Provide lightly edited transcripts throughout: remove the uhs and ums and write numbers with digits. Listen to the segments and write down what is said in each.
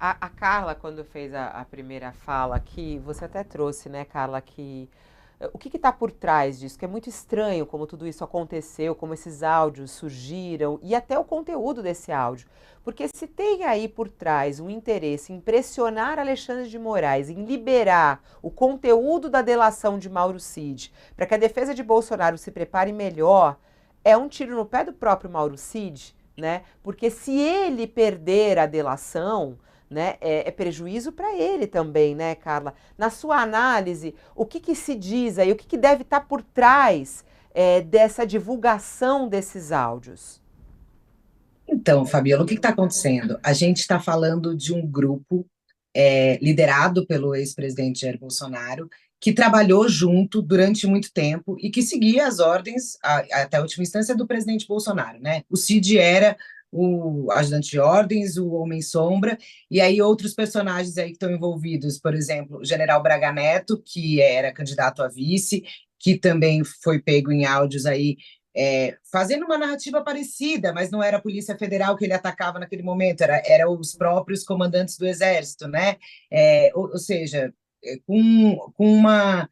A Carla, quando fez a primeira fala aqui, você até trouxe, né, Carla, que o que está por trás disso? Que é muito estranho como tudo isso aconteceu, como esses áudios surgiram e até o conteúdo desse áudio. Porque se tem aí por trás um interesse em pressionar Alexandre de Moraes, em liberar o conteúdo da delação de Mauro Cid, para que a defesa de Bolsonaro se prepare melhor, é um tiro no pé do próprio Mauro Cid, né? Porque se ele perder a delação, né, é prejuízo para ele também, né, Carla? Na sua análise, o que, que se diz aí, o que, que deve estar por trás dessa divulgação desses áudios? Então, Fabiola, o que está acontecendo? A gente está falando de um grupo liderado pelo ex-presidente Jair Bolsonaro, que trabalhou junto durante muito tempo e que seguia as ordens, até a última instância, do presidente Bolsonaro, né? O Cid era o ajudante de ordens, o homem-sombra, e aí outros personagens aí que estão envolvidos, por exemplo, o general Braga Neto, que era candidato a vice, que também foi pego em áudios aí fazendo uma narrativa parecida, mas não era a Polícia Federal que ele atacava naquele momento, era os próprios comandantes do Exército, né? Ou seja, com uma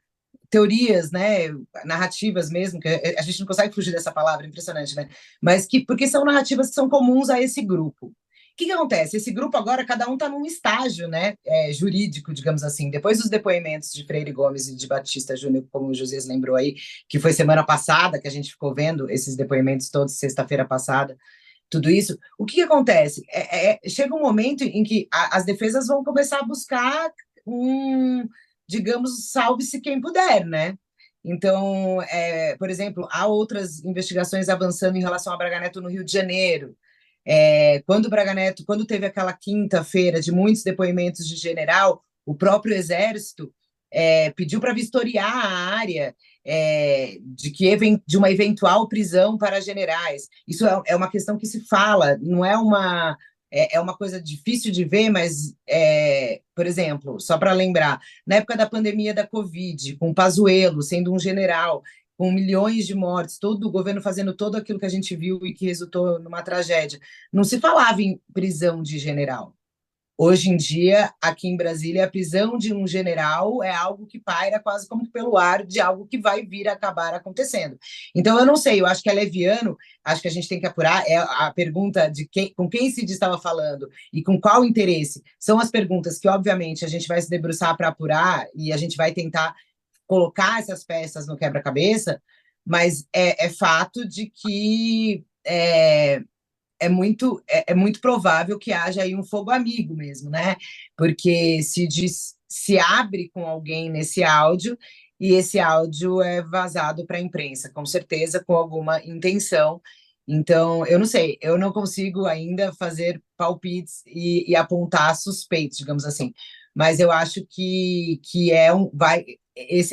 teorias, né, narrativas mesmo, que a gente não consegue fugir dessa palavra, impressionante, né? Mas porque são narrativas que são comuns a esse grupo. O que acontece? Esse grupo agora, cada um está num estágio, né, jurídico, digamos assim. Depois dos depoimentos de Freire Gomes e de Batista Júnior, como o Josias lembrou aí, que foi semana passada, que a gente ficou vendo esses depoimentos todos, sexta-feira passada, tudo isso. O que acontece? Chega um momento em que as defesas vão começar a buscar um, digamos, salve-se quem puder, né? Então, por exemplo, há outras investigações avançando em relação a Braga Neto no Rio de Janeiro. Quando o Braga Neto, quando teve aquela quinta-feira de muitos depoimentos de general, o próprio Exército pediu para vistoriar a área de uma eventual prisão para generais. Isso é uma questão que se fala, não é uma coisa difícil de ver, mas, por exemplo, só para lembrar, na época da pandemia da Covid, com Pazuello sendo um general, com milhões de mortes, todo o governo fazendo todo aquilo que a gente viu e que resultou numa tragédia, não se falava em prisão de general. Hoje em dia, aqui em Brasília, a prisão de um general é algo que paira quase como pelo ar de algo que vai vir a acabar acontecendo. Então, eu não sei, eu acho que é leviano, acho que a gente tem que apurar, é a pergunta de com quem se estava falando e com qual interesse, são as perguntas que, obviamente, a gente vai se debruçar para apurar e a gente vai tentar colocar essas peças no quebra-cabeça, mas é fato de que é muito provável que haja aí um fogo amigo mesmo, né? Porque se abre com alguém nesse áudio e esse áudio é vazado para a imprensa, com certeza com alguma intenção. Então, eu não sei, eu não consigo ainda fazer palpites e apontar suspeitos, digamos assim. Mas eu acho que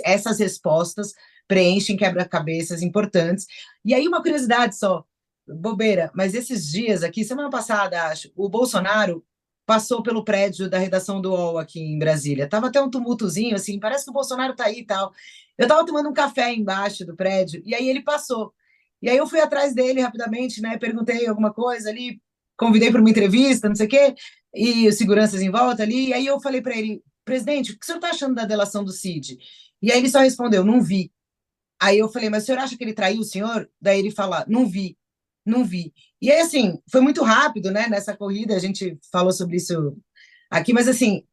essas respostas preenchem quebra-cabeças importantes. E aí, uma curiosidade só, bobeira, mas esses dias aqui, semana passada, acho, o Bolsonaro passou pelo prédio da redação do UOL aqui em Brasília. Tava até um tumultozinho, assim, parece que o Bolsonaro tá aí e tal. Eu tava tomando um café embaixo do prédio, e aí ele passou. E aí eu fui atrás dele rapidamente, né? Perguntei alguma coisa ali, convidei para uma entrevista, não sei o quê, e os seguranças em volta ali. E aí eu falei para ele, presidente, o que o senhor tá achando da delação do Cid? E aí ele só respondeu, não vi. Aí eu falei, mas o senhor acha que ele traiu o senhor? Daí ele fala, não vi, não vi. E aí, assim, foi muito rápido, né? Nessa corrida, a gente falou sobre isso aqui, mas assim,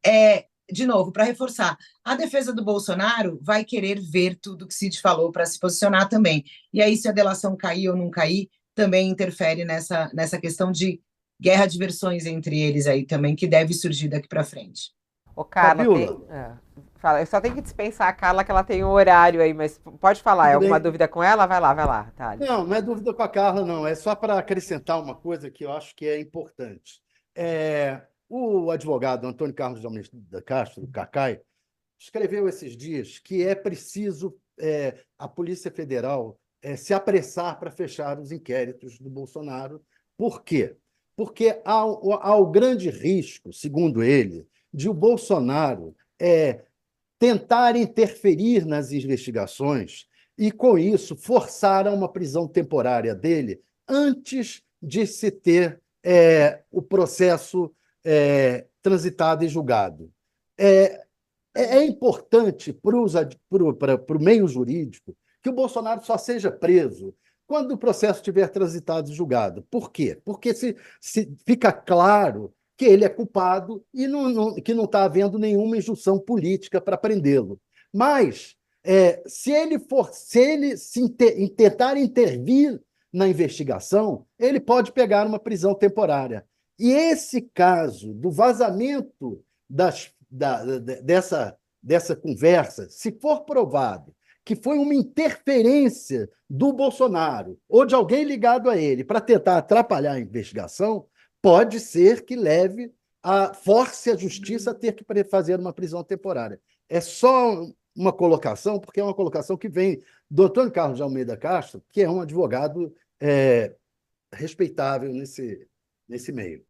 de novo, para reforçar, a defesa do Bolsonaro vai querer ver tudo que Cid falou para se posicionar também. E aí, se a delação cair ou não cair, também interfere nessa questão de guerra de versões entre eles aí também, que deve surgir daqui para frente. Ô, Carla, Fabiola, tem. Fala, eu só tenho que dispensar a Carla que ela tem um horário aí, mas pode falar. É tudo alguma bem? dúvida com ela? Vai lá, Thales. Não, não é dúvida com a Carla, não. É só para acrescentar uma coisa que eu acho que é importante. O advogado Antônio Carlos de Almeida Castro, Cacai, escreveu esses dias que é preciso a Polícia Federal se apressar para fechar os inquéritos do Bolsonaro. Por quê? Porque há o grande risco, segundo ele, de o Bolsonaro tentar interferir nas investigações e, com isso, forçar a uma prisão temporária dele antes de se ter o processo transitado em julgado. É importante para o meio jurídico que o Bolsonaro só seja preso quando o processo tiver transitado e julgado. Por quê? Porque se fica claro que ele é culpado e que não está havendo nenhuma injunção política para prendê-lo. Mas, se ele tentar intervir na investigação, ele pode pegar uma prisão temporária. E esse caso do vazamento dessa conversa, se for provado que foi uma interferência do Bolsonaro ou de alguém ligado a ele para tentar atrapalhar a investigação, pode ser que force a justiça a ter que fazer uma prisão temporária. É só uma colocação, porque é uma colocação que vem do Antônio Carlos de Almeida Castro, que é um advogado respeitável nesse meio.